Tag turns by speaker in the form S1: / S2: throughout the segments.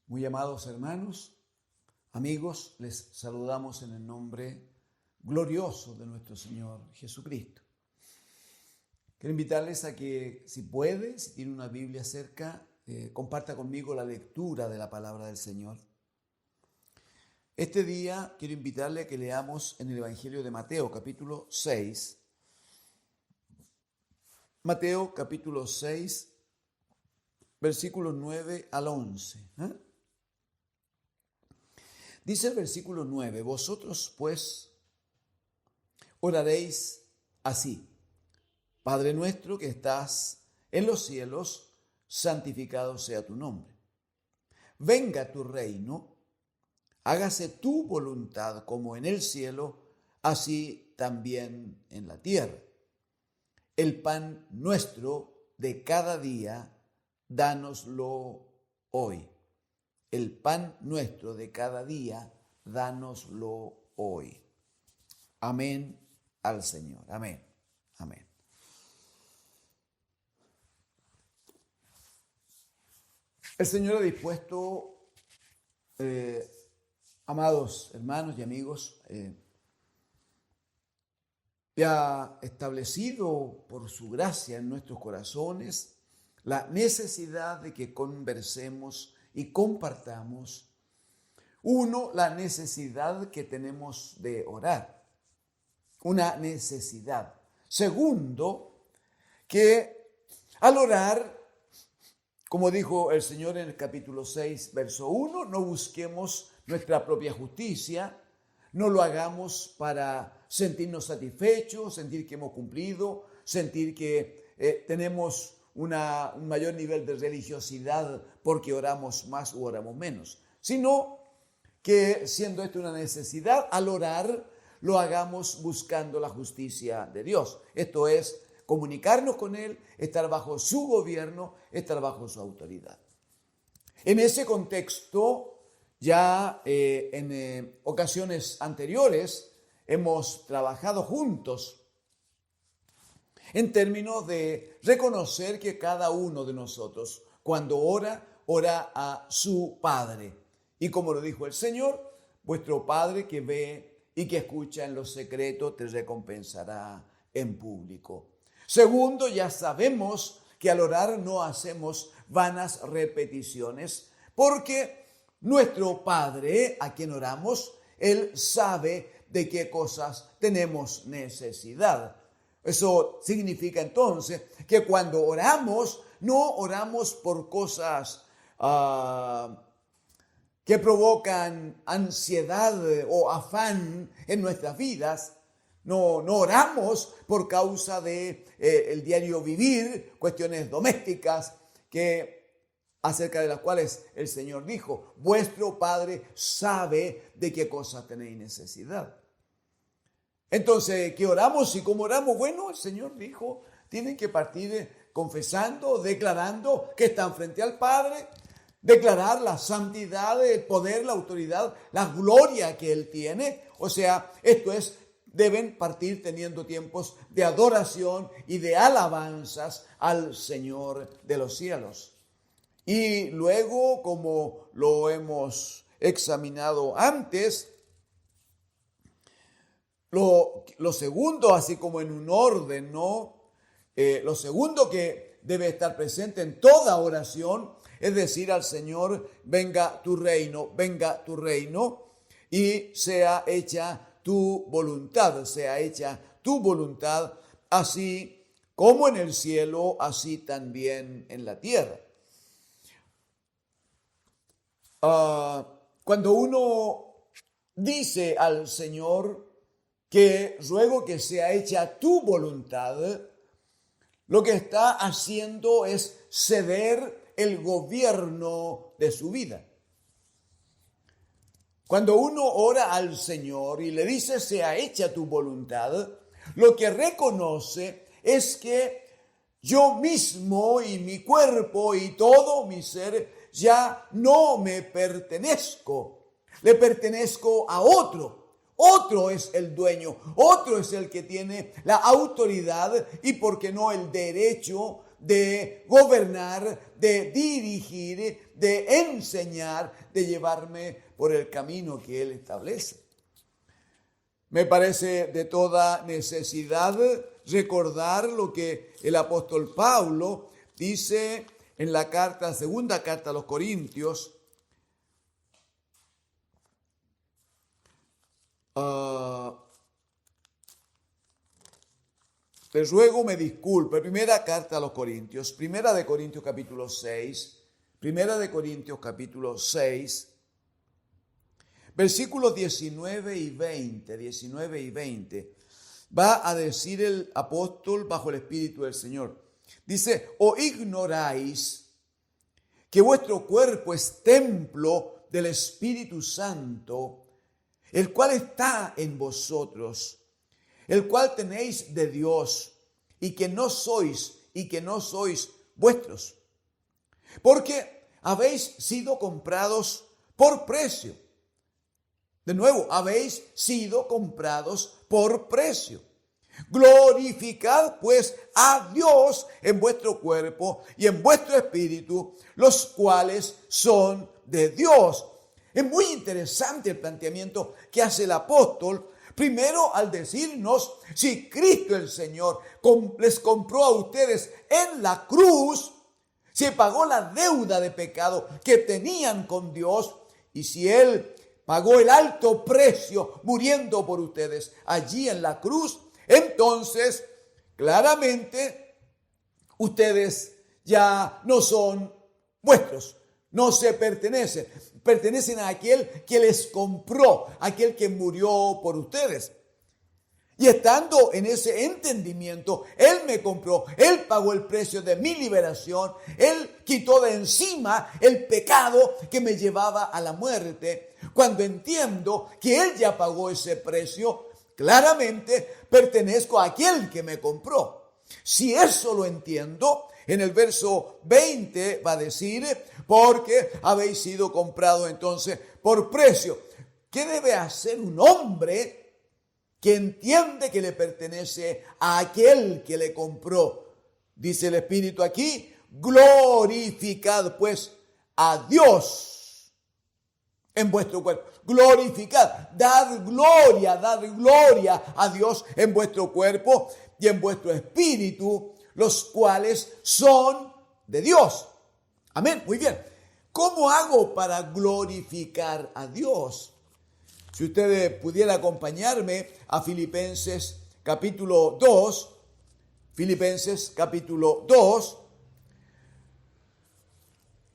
S1: Muy amados hermanos, amigos, les saludamos en el nombre glorioso de nuestro Señor Jesucristo. Quiero invitarles a que, si puede, si tiene una Biblia cerca, comparta conmigo la lectura de la palabra del Señor. Este día quiero invitarle a que leamos en el Evangelio de Mateo, capítulo 6. Mateo, capítulo 6, versículos 9 al 11. Dice el versículo 9, vosotros pues oraréis así: Padre nuestro que estás en los cielos, santificado sea tu nombre. Venga tu reino, hágase tu voluntad como en el cielo, así también en la tierra. El pan nuestro de cada día, dánoslo hoy. El pan nuestro de cada día, dánoslo hoy. Amén al Señor. Amén. Amén. El Señor ha dispuesto, amados hermanos y amigos, y ha establecido por su gracia en nuestros corazones la necesidad de que conversemos y compartamos. Uno, la necesidad que tenemos de orar. Una necesidad. Segundo, que al orar, como dijo el Señor en el capítulo 6, verso 1, no busquemos nuestra propia justicia, no lo hagamos para sentirnos satisfechos, sentir que hemos cumplido, sentir que tenemos un mayor nivel de religiosidad porque oramos más u oramos menos, sino que, siendo esto una necesidad, al orar lo hagamos buscando la justicia de Dios. Esto es, comunicarnos con Él, estar bajo su gobierno, estar bajo su autoridad. En ese contexto, ya en ocasiones anteriores hemos trabajado juntos en términos de reconocer que cada uno de nosotros, cuando ora a su Padre. Y como lo dijo el Señor, vuestro Padre que ve y que escucha en lo secreto te recompensará en público. Segundo, ya sabemos que al orar no hacemos vanas repeticiones, porque nuestro Padre, a quien oramos, Él sabe de qué cosas tenemos necesidad. Eso significa entonces que cuando oramos, no oramos por cosas que provocan ansiedad o afán en nuestras vidas. No oramos por causa de el diario vivir, cuestiones domésticas acerca de las cuales el Señor dijo: vuestro Padre sabe de qué cosas tenéis necesidad. Entonces, ¿qué oramos y cómo oramos? Bueno, el Señor dijo, tienen que partir confesando, declarando que están frente al Padre, declarar la santidad, el poder, la autoridad, la gloria que Él tiene. O sea, esto es, deben partir teniendo tiempos de adoración y de alabanzas al Señor de los cielos. Y luego, como lo hemos examinado antes, lo segundo, así como en un orden, ¿no? Lo segundo que debe estar presente en toda oración es decir al Señor: venga tu reino, y sea hecha tu voluntad, así como en el cielo, así también en la tierra. Cuando uno dice al Señor que ruego que sea hecha tu voluntad, lo que está haciendo es ceder el gobierno de su vida. Cuando uno ora al Señor y le dice sea hecha tu voluntad, lo que reconoce es que yo mismo y mi cuerpo y todo mi ser ya no me pertenezco, le pertenezco a otro. Otro es el dueño, otro es el que tiene la autoridad y, por qué no, el derecho de gobernar, de dirigir, de enseñar, de llevarme por el camino que Él establece. Me parece de toda necesidad recordar lo que el apóstol Pablo dice en la segunda carta a los Corintios. Les ruego me disculpe. Primera carta a los Corintios, Primera de Corintios capítulo 6, versículos 19 y 20, va a decir el apóstol bajo el Espíritu del Señor. Dice, ¿o ignoráis que vuestro cuerpo es templo del Espíritu Santo, el cual está en vosotros, el cual tenéis de Dios, y que no sois vuestros? Porque habéis sido comprados por precio. De nuevo, habéis sido comprados por precio. Glorificad pues a Dios en vuestro cuerpo y en vuestro espíritu, los cuales son de Dios. Es muy interesante el planteamiento que hace el apóstol. Primero, al decirnos, si Cristo el Señor les compró a ustedes en la cruz, se pagó la deuda de pecado que tenían con Dios, y si Él pagó el alto precio muriendo por ustedes allí en la cruz, entonces claramente ustedes ya no son vuestros, no se pertenecen. Pertenecen a aquel que les compró, aquel que murió por ustedes. Y estando en ese entendimiento, Él me compró, Él pagó el precio de mi liberación, Él quitó de encima el pecado que me llevaba a la muerte. Cuando entiendo que Él ya pagó ese precio, claramente pertenezco a aquel que me compró. Si eso lo entiendo, en el verso 20 va a decir, porque habéis sido comprado entonces por precio. ¿Qué debe hacer un hombre que entiende que le pertenece a aquel que le compró? Dice el Espíritu aquí, glorificad pues a Dios en vuestro cuerpo. Glorificad, dad gloria a Dios en vuestro cuerpo y en vuestro espíritu, los cuales son de Dios. Amén, muy bien. ¿Cómo hago para glorificar a Dios? Si ustedes pudieran acompañarme a Filipenses capítulo 2,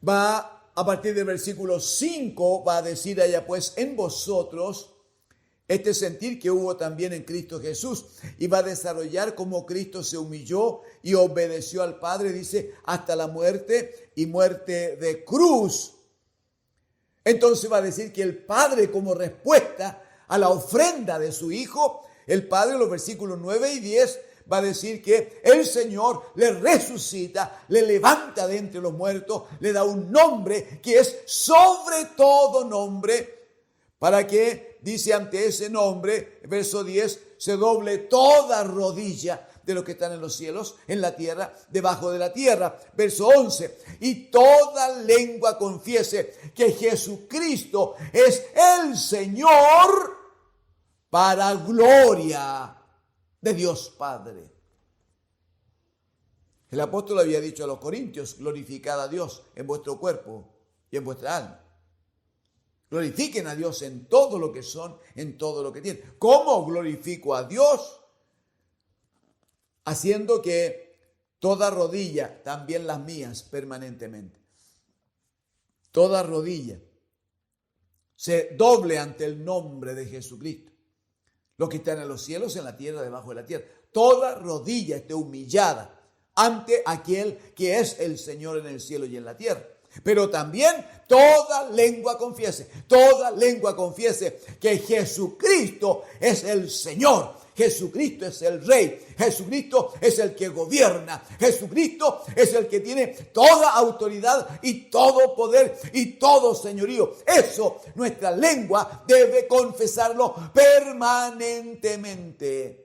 S1: va a partir del versículo 5, va a decir allá pues en vosotros este sentir que hubo también en Cristo Jesús, y va a desarrollar cómo Cristo se humilló y obedeció al Padre, dice, hasta la muerte y muerte de cruz. Entonces va a decir que el Padre, como respuesta a la ofrenda de su Hijo, el Padre en los versículos 9 y 10 va a decir que el Señor le resucita, le levanta de entre los muertos, le da un nombre que es sobre todo nombre, para que, dice, ante ese nombre, verso 10, se doble toda rodilla de los que están en los cielos, en la tierra, debajo de la tierra. Verso 11, y toda lengua confiese que Jesucristo es el Señor, para gloria de Dios Padre. El apóstol había dicho a los corintios, glorificad a Dios en vuestro cuerpo y en vuestra alma. Glorifiquen a Dios en todo lo que son, en todo lo que tienen. ¿Cómo glorifico a Dios? Haciendo que toda rodilla, también las mías, permanentemente, toda rodilla se doble ante el nombre de Jesucristo. Los que están en los cielos, en la tierra, debajo de la tierra. Toda rodilla esté humillada ante aquel que es el Señor en el cielo y en la tierra. Pero también toda lengua confiese que Jesucristo es el Señor, Jesucristo es el Rey, Jesucristo es el que gobierna, Jesucristo es el que tiene toda autoridad y todo poder y todo señorío. Eso nuestra lengua debe confesarlo permanentemente.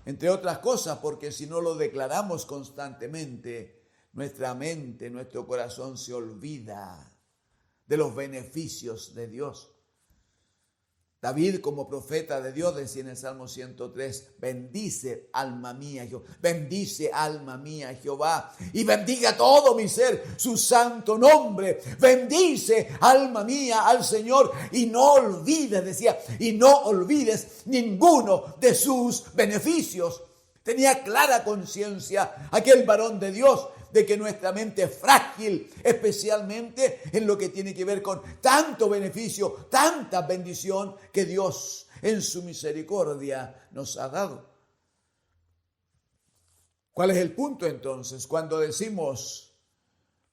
S1: Entre otras cosas, porque si no lo declaramos constantemente, nuestra mente, nuestro corazón se olvida de los beneficios de Dios. David, como profeta de Dios, decía en el Salmo 103, bendice alma mía Jehová, y bendiga todo mi ser su santo nombre. Bendice alma mía al Señor y no olvides, decía, y no olvides ninguno de sus beneficios. Tenía clara conciencia aquel varón de Dios de que nuestra mente es frágil, especialmente en lo que tiene que ver con tanto beneficio, tanta bendición que Dios en su misericordia nos ha dado. ¿Cuál es el punto entonces? Cuando decimos,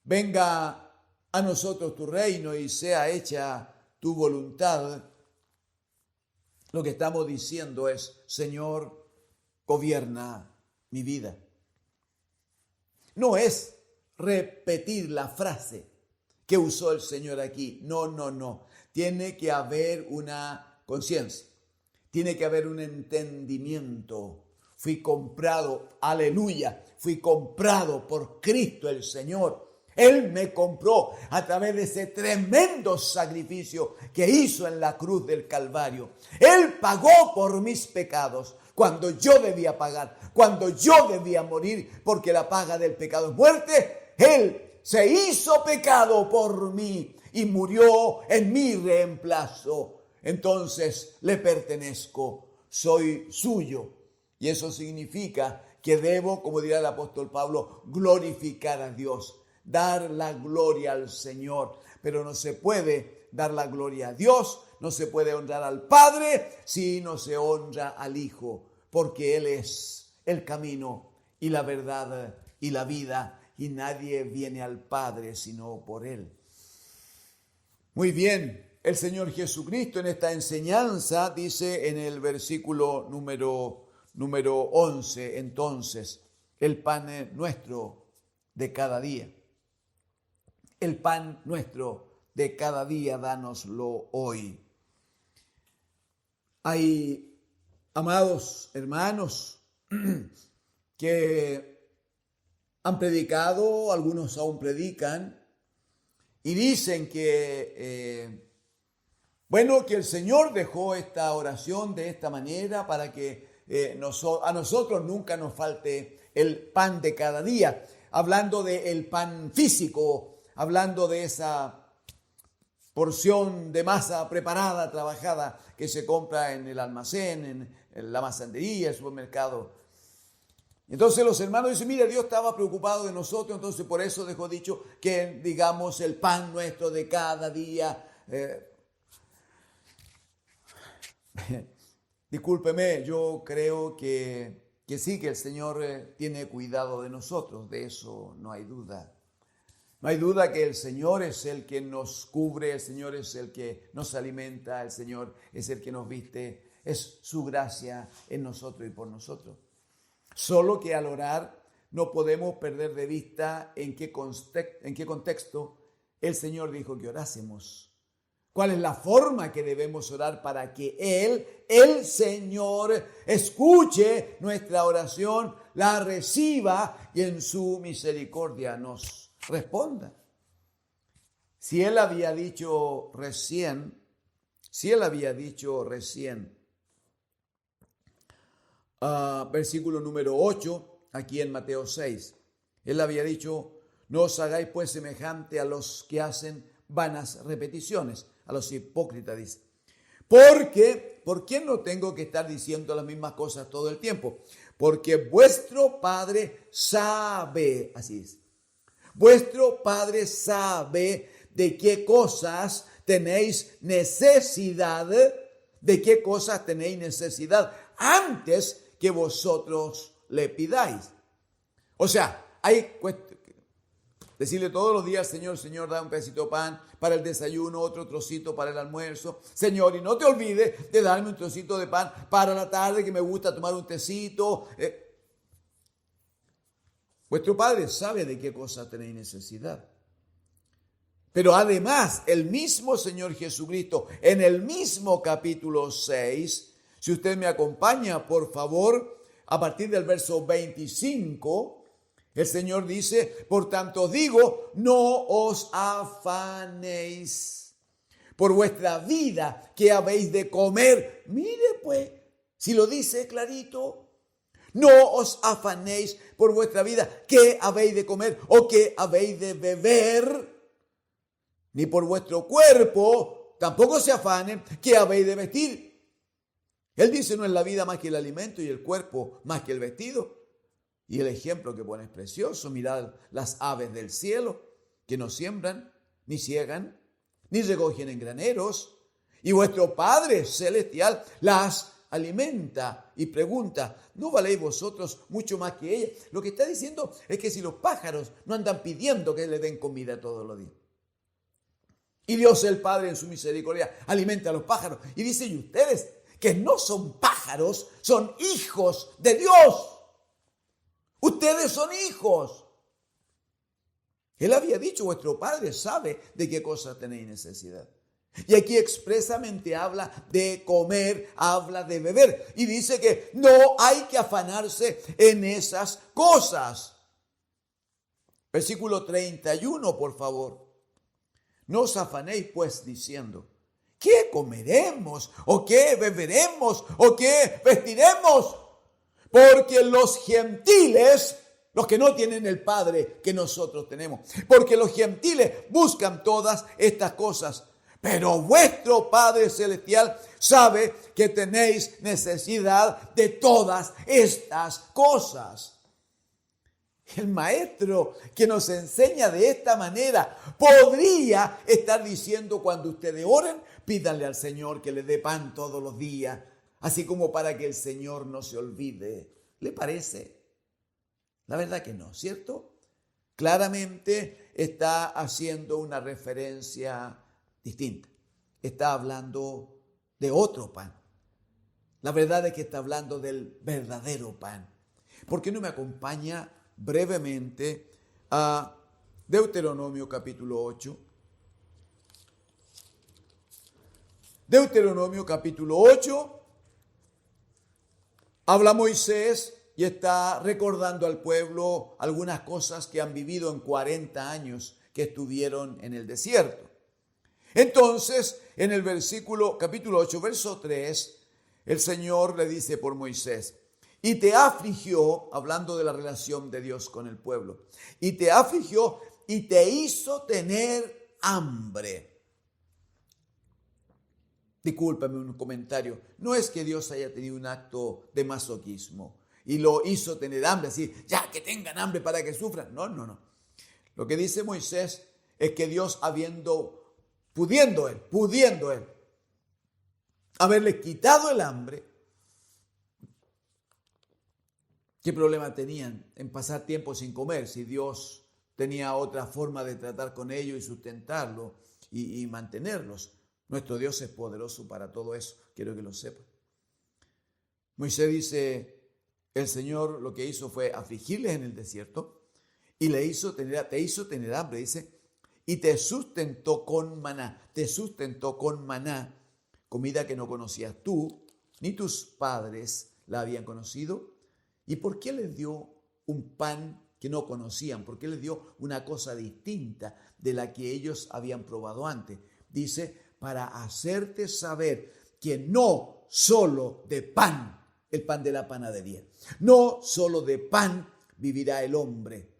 S1: venga a nosotros tu reino y sea hecha tu voluntad, lo que estamos diciendo es, Señor, gobierna mi vida. No es repetir la frase que usó el Señor aquí. No. Tiene que haber una conciencia. Tiene que haber un entendimiento. Fui comprado, aleluya, fui comprado por Cristo el Señor. Él me compró a través de ese tremendo sacrificio que hizo en la cruz del Calvario. Él pagó por mis pecados cuando yo debía pagar, cuando yo debía morir, porque la paga del pecado es muerte. Él se hizo pecado por mí y murió en mi reemplazo. Entonces le pertenezco, soy suyo. Y eso significa que debo, como dirá el apóstol Pablo, glorificar a Dios, dar la gloria al Señor. Pero no se puede dar la gloria a Dios, no se puede honrar al Padre si no se honra al Hijo, porque Él es el camino y la verdad y la vida, y nadie viene al Padre sino por Él. Muy bien, el Señor Jesucristo en esta enseñanza dice en el versículo número 11, entonces, el pan nuestro de cada día. El pan nuestro de cada día, dánoslo hoy. Hay, amados hermanos, que han predicado, algunos aún predican, y dicen que, que el Señor dejó esta oración de esta manera para que a nosotros nunca nos falte el pan de cada día, hablando del pan físico, hablando de esa porción de masa preparada, trabajada, que se compra en el almacén, en la masandería, el supermercado. Entonces los hermanos dicen, mira, Dios estaba preocupado de nosotros, entonces por eso dejó dicho que digamos el pan nuestro de cada día. Discúlpeme, yo creo que sí, que el Señor tiene cuidado de nosotros, de eso no hay duda. No hay duda que el Señor es el que nos cubre, el Señor es el que nos alimenta, el Señor es el que nos viste, es su gracia en nosotros y por nosotros. Solo que al orar no podemos perder de vista en qué contexto el Señor dijo que orásemos. ¿Cuál es la forma que debemos orar para que Él, el Señor, escuche nuestra oración, la reciba y en su misericordia nos responda? Si Él había dicho recién, versículo número 8, aquí en Mateo 6, Él había dicho, no os hagáis pues semejante a los que hacen vanas repeticiones, a los hipócritas, dice. ¿Por qué no tengo que estar diciendo las mismas cosas todo el tiempo? Porque vuestro Padre sabe, así es, vuestro Padre sabe de qué cosas tenéis necesidad, antes que vosotros le pidáis. O sea, hay decirle todos los días, Señor, da un pedacito de pan para el desayuno, otro trocito para el almuerzo. Señor, y no te olvides de darme un trocito de pan para la tarde, que me gusta tomar un tecito. Vuestro Padre sabe de qué cosa tenéis necesidad. Pero además, el mismo Señor Jesucristo, en el mismo capítulo 6, si usted me acompaña, por favor, a partir del verso 25, el Señor dice, por tanto digo, no os afanéis por vuestra vida, ¿qué habéis de comer? Mire pues, si lo dice clarito, no os afanéis por vuestra vida, ¿qué habéis de comer o qué habéis de beber? Ni por vuestro cuerpo, tampoco se afanen, ¿qué habéis de vestir? Él dice, no es la vida más que el alimento y el cuerpo más que el vestido. Y el ejemplo que pone es precioso. Mirad las aves del cielo, que no siembran, ni ciegan, ni recogen en graneros. Y vuestro Padre Celestial las alimenta. Y pregunta, ¿no valéis vosotros mucho más que ella? Lo que está diciendo es que si los pájaros no andan pidiendo que le den comida todos los días. Y Dios el Padre en su misericordia alimenta a los pájaros. Y dice, y ustedes que no son pájaros, son hijos de Dios. Ustedes son hijos. Él había dicho, vuestro Padre sabe de qué cosas tenéis necesidad. Y aquí expresamente habla de comer, habla de beber. Y dice que no hay que afanarse en esas cosas. Versículo 31, por favor. No os afanéis pues diciendo, ¿qué comeremos? ¿O qué beberemos? ¿O qué vestiremos? Porque los gentiles, los que no tienen el Padre que nosotros tenemos, porque los gentiles buscan todas estas cosas. Pero vuestro Padre Celestial sabe que tenéis necesidad de todas estas cosas. El maestro que nos enseña de esta manera podría estar diciendo cuando ustedes oren, pídanle al Señor que le dé pan todos los días, así como para que el Señor no se olvide. ¿Le parece? La verdad que no, ¿cierto? Claramente está haciendo una referencia distinta. Está hablando de otro pan. La verdad es que está hablando del verdadero pan. ¿Por qué no me acompaña brevemente a Deuteronomio capítulo 8? Deuteronomio capítulo 8, habla Moisés y está recordando al pueblo algunas cosas que han vivido en 40 años que estuvieron en el desierto. Entonces, en el capítulo 8, verso 3, el Señor le dice por Moisés, y te afligió, hablando de la relación de Dios con el pueblo, y te afligió y te hizo tener hambre. Discúlpame un comentario, no es que Dios haya tenido un acto de masoquismo y lo hizo tener hambre, así, ya que tengan hambre para que sufran. No. Lo que dice Moisés es que Dios pudiendo él, haberle quitado el hambre, ¿qué problema tenían en pasar tiempo sin comer si Dios tenía otra forma de tratar con ellos y sustentarlos y mantenerlos? Nuestro Dios es poderoso para todo eso, quiero que lo sepan. Moisés dice, el Señor lo que hizo fue afligirles en el desierto y te hizo tener hambre, dice, y te sustentó con maná, comida que no conocías tú, ni tus padres la habían conocido. ¿Y por qué les dio un pan que no conocían? ¿Por qué les dio una cosa distinta de la que ellos habían probado antes? Dice, para hacerte saber que no solo de pan, el pan de la panadería, no solo de pan vivirá el hombre,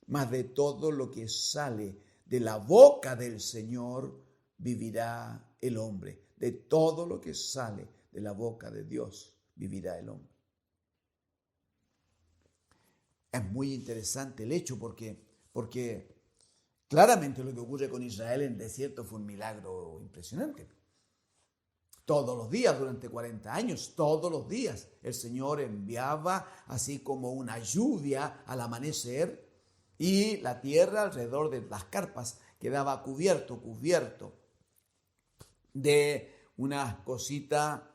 S1: mas de todo lo que sale de la boca del Señor vivirá el hombre. De todo lo que sale de la boca de Dios vivirá el hombre. Es muy interesante el hecho porque claramente lo que ocurre con Israel en el desierto fue un milagro impresionante. Todos los días, durante 40 años, todos los días, el Señor enviaba así como una lluvia al amanecer y la tierra alrededor de las carpas quedaba cubierto de una cosita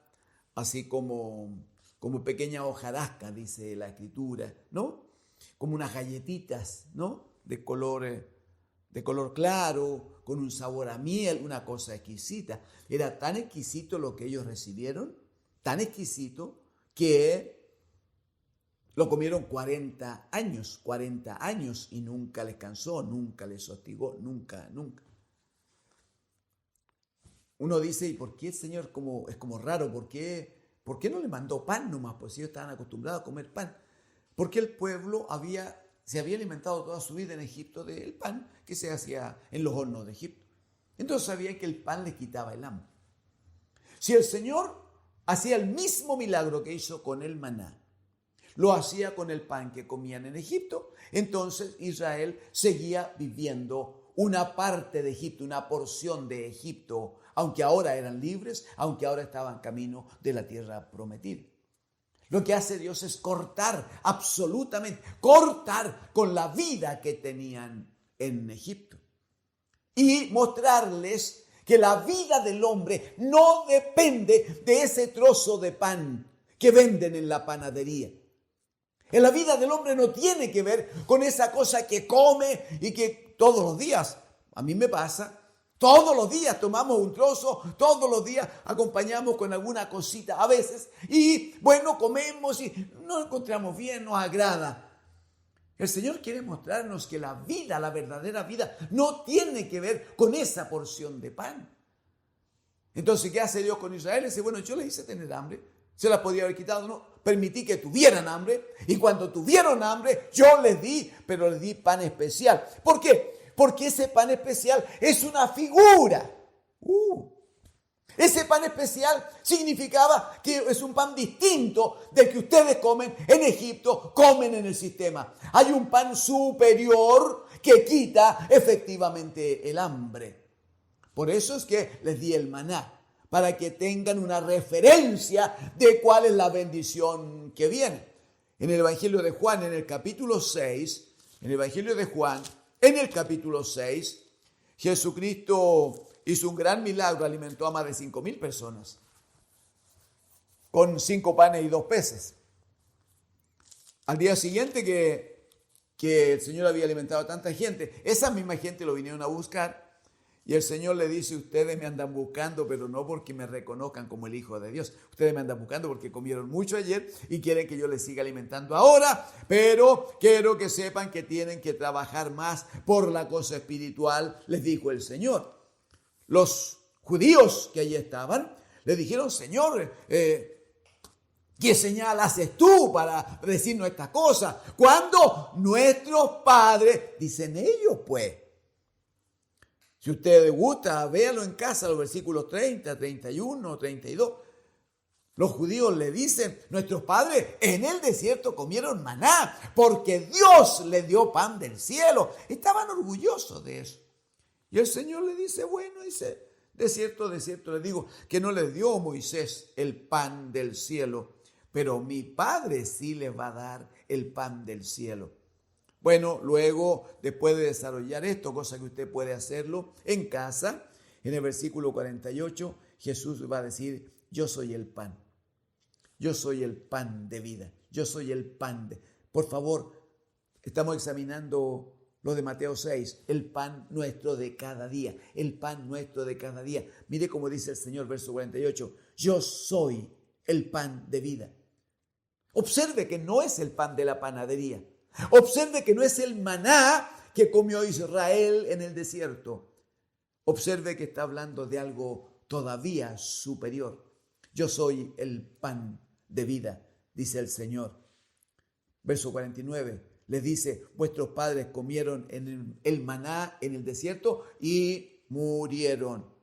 S1: así como pequeña hojarasca, dice la Escritura, ¿no? Como unas galletitas, ¿no? De color claro, con un sabor a miel, una cosa exquisita. Era tan exquisito lo que ellos recibieron, tan exquisito, que Lo comieron 40 años y nunca les cansó, nunca les hostigó, nunca. Uno dice, ¿y por qué el Señor es como raro? ¿Por qué no le mandó pan nomás? Pues ellos estaban acostumbrados a comer pan. Porque el pueblo se había alimentado toda su vida en Egipto del pan que se hacía en los hornos de Egipto. Entonces sabían que el pan les quitaba el hambre. Si el Señor hacía el mismo milagro que hizo con el maná, lo hacía con el pan que comían en Egipto, entonces Israel seguía viviendo una parte de Egipto, una porción de Egipto, aunque ahora eran libres, aunque ahora estaban camino de la tierra prometida. Lo que hace Dios es cortar absolutamente, cortar con la vida que tenían en Egipto y mostrarles que la vida del hombre no depende de ese trozo de pan que venden en la panadería. En la vida del hombre no tiene que ver con esa cosa que come y que todos los días, a mí me pasa, todos los días tomamos un trozo, todos los días acompañamos con alguna cosita a veces y bueno, comemos y nos encontramos bien, nos agrada. El Señor quiere mostrarnos que la vida, la verdadera vida, no tiene que ver con esa porción de pan. Entonces, ¿qué hace Dios con Israel? Dice, bueno, yo les hice tener hambre, se la podía haber quitado, no, permití que tuvieran hambre y cuando tuvieron hambre, yo les di, pero les di pan especial. ¿Por qué? Porque ese pan especial es una figura. Ese pan especial significaba que es un pan distinto del que ustedes comen en Egipto, comen en el sistema. Hay un pan superior que quita efectivamente el hambre. Por eso es que les di el maná, para que tengan una referencia de cuál es la bendición que viene. En el Evangelio de Juan, en el capítulo 6, Jesucristo hizo un gran milagro, alimentó a más de 5,000 personas con 5 panes y 2 peces. Al día siguiente que el Señor había alimentado a tanta gente, esa misma gente lo vinieron a buscar y el Señor le dice, ustedes me andan buscando, pero no porque me reconozcan como el Hijo de Dios. Ustedes me andan buscando porque comieron mucho ayer y quieren que yo les siga alimentando ahora, pero quiero que sepan que tienen que trabajar más por la cosa espiritual, les dijo el Señor. Los judíos que allí estaban le dijeron, Señor, ¿qué señal haces tú para decirnos estas cosas? Cuando nuestros padres, dicen ellos pues, si a usted le gusta, véalo en casa, los versículos 30, 31, 32. Los judíos le dicen, nuestros padres en el desierto comieron maná, porque Dios les dio pan del cielo. Estaban orgullosos de eso. Y el Señor le dice, bueno, dice, de cierto les digo, que no les dio Moisés el pan del cielo, pero mi Padre sí les va a dar el pan del cielo. Bueno, luego, después de desarrollar esto, cosa que usted puede hacerlo en casa, en el versículo 48, Jesús va a decir, yo soy el pan. Yo soy el pan de vida. Yo soy el pan de... Por favor, estamos examinando lo de Mateo 6, el pan nuestro de cada día. El pan nuestro de cada día. Mire cómo dice el Señor, verso 48, yo soy el pan de vida. Observe que no es el pan de la panadería. Observe que no es el maná que comió Israel en el desierto. Observe que está hablando de algo todavía superior. Yo soy el pan de vida, dice el Señor. Verso 49, les dice, vuestros padres comieron el maná en el desierto y murieron.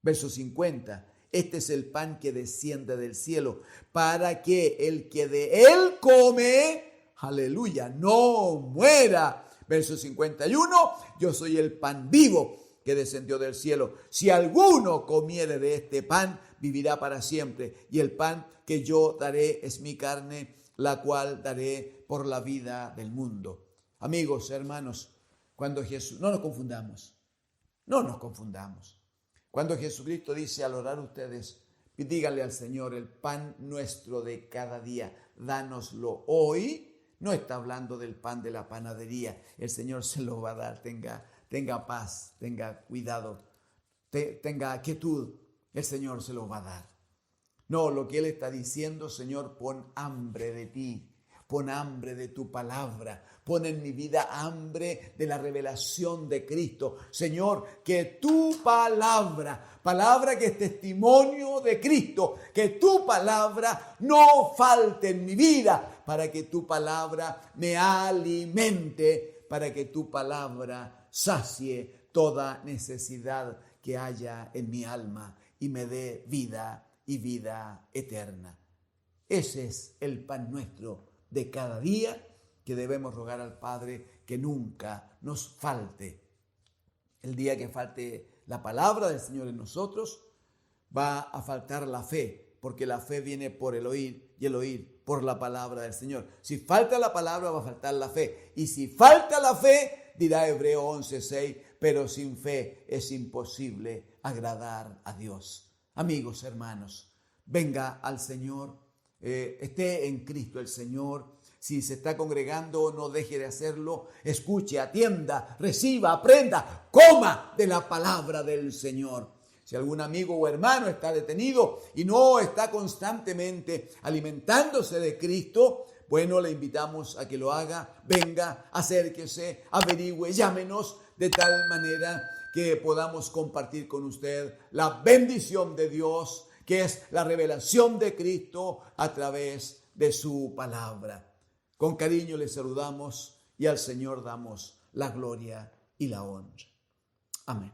S1: Verso 50, este es el pan que desciende del cielo, para que el que de él come... aleluya, no muera. Verso 51, yo soy el pan vivo que descendió del cielo. Si alguno comiere de este pan, vivirá para siempre. Y el pan que yo daré es mi carne, la cual daré por la vida del mundo. Amigos, hermanos, cuando Jesús, no nos confundamos. Cuando Jesucristo dice al orar ustedes, díganle al Señor, el pan nuestro de cada día, dánoslo hoy. No está hablando del pan de la panadería. El Señor se lo va a dar. Tenga paz, tenga cuidado, tenga quietud. El Señor se lo va a dar. No, lo que Él está diciendo, Señor, pon hambre de ti. pon hambre de tu palabra. Pon en mi vida hambre de la revelación de Cristo. Señor, que tu palabra que es testimonio de Cristo, que tu palabra no falte en mi vida, para que tu palabra me alimente, para que tu palabra sacie toda necesidad que haya en mi alma y me dé vida y vida eterna. Ese es el pan nuestro de cada día, que debemos rogar al Padre que nunca nos falte. El día que falte la palabra del Señor en nosotros, va a faltar la fe, porque la fe viene por el oír y el oír por la palabra del Señor. Si falta la palabra, va a faltar la fe. Y si falta la fe, dirá Hebreo 11:6, pero sin fe es imposible agradar a Dios. Amigos, hermanos, venga al Señor, esté en Cristo el Señor. Si se está congregando, no deje de hacerlo. Escuche, atienda, reciba, aprenda, coma de la palabra del Señor. Si algún amigo o hermano está detenido y no está constantemente alimentándose de Cristo, bueno, le invitamos a que lo haga. Venga, acérquese, averigüe, llámenos de tal manera que podamos compartir con usted la bendición de Dios, que es la revelación de Cristo a través de su palabra. Con cariño le saludamos y al Señor damos la gloria y la honra. Amén.